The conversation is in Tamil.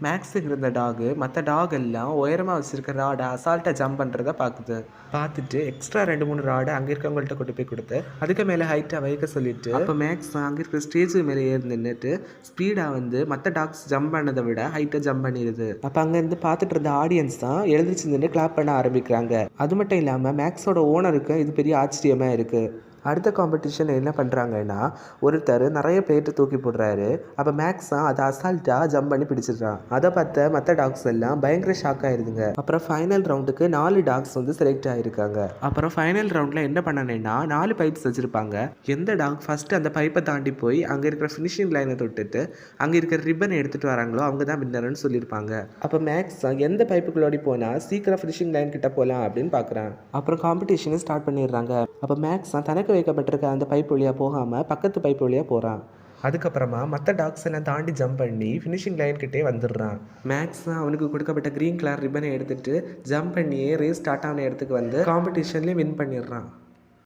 மேக்ஸுக்கு இருந்த டாகு மற்ற டாக் எல்லாம் உயரமாக வச்சுருக்க ராடை அசால்ட்டாக ஜம்ப் பண்ணுறத பார்த்துட்டு எக்ஸ்ட்ரா 2-3 ராடை அங்கே இருக்கவங்கள்ட்ட கொண்டு போய் கொடுத்து அதுக்கு மேலே ஹைட்டாக வைக்க சொல்லிட்டு அப்போ மேக்ஸ் அங்கே இருக்கிற ஸ்டேஜுக்கு மேலே ஏறி நின்றுட்டு ஸ்பீடாக வந்து மற்ற டாக்ஸ் ஜம்ப் பண்ணதை விட ஹைட்டாக ஜம்ப் பண்ணிடுது. அப்போ அங்கேருந்து பார்த்துட்டு இருந்த ஆடியன்ஸ் தான் எழுந்திரிச்சு நின்று கிளாப் பண்ண ஆரம்பிக்கிறாங்க. அது மட்டும் இல்லாமல் மேக்ஸோட ஓனருக்கு இது பெரிய ஆச்சரியமாக இருக்குது. அடுத்த காம்படிஷன் என்ன பண்ணுறாங்கன்னா ஒருத்தர் நிறைய பேர்ட்டு தூக்கி போடுறாரு. அப்போ மேக்ஸ் அதை அசால்ட்டாக ஜம்ப் பண்ணி பிடிச்சிடுறான். அதை பார்த்த மற்ற டாக்ஸ் எல்லாம் பயங்கர ஷாக் ஆயிருதுங்க. அப்புறம் ஃபைனல் ரவுண்டுக்கு 4 டாக்ஸ் வந்து செலக்ட் ஆகிருக்காங்க. அப்புறம் ஃபைனல் ரவுண்டில் என்ன பண்ணணுன்னா 4 பைப்ஸ் வச்சுருப்பாங்க. எந்த டாக் ஃபஸ்ட்டு அந்த பைப்பை தாண்டி போய் அங்கே இருக்கிற ஃபினிஷிங் லைனை தொட்டுட்டு அங்கே இருக்கிற ரிப்பனை எடுத்துகிட்டு வராங்களோ அவங்க தான் வின்னர்னு சொல்லியிருப்பாங்க. அப்போ மேக்ஸ் எந்த பைப்புக்குள்ளோடி போனால் சீக்கிரம் ஃபினிஷிங் லைன் கிட்ட போகலாம் அப்படின்னு பார்க்குறான். அப்புறம் காம்படிஷனை ஸ்டார்ட் பண்ணிடுறாங்க. அப்போ மேக்ஸ் தனக்கு வைக்கப்பட்டிருக்க அந்த பைப் வழியாக போகாமல் பக்கத்து பைப் வழியாக போகிறான். அதுக்கப்புறமா மற்ற டாக்ஸ் எல்லாம் தாண்டி ஜம்ப் பண்ணி ஃபினிஷிங் லைன் கிட்டே வந்துடுறான். மேக்ஸ் அவனுக்கு கொடுக்கப்பட்ட க்ரீன் கலர் ரிப்பனை எடுத்துகிட்டு ஜம்ப் பண்ணியே ரேஸ் ஸ்டார்ட் ஆன இடத்துக்கு வந்து காம்படிஷன்லேயே வின் பண்ணிடுறான்.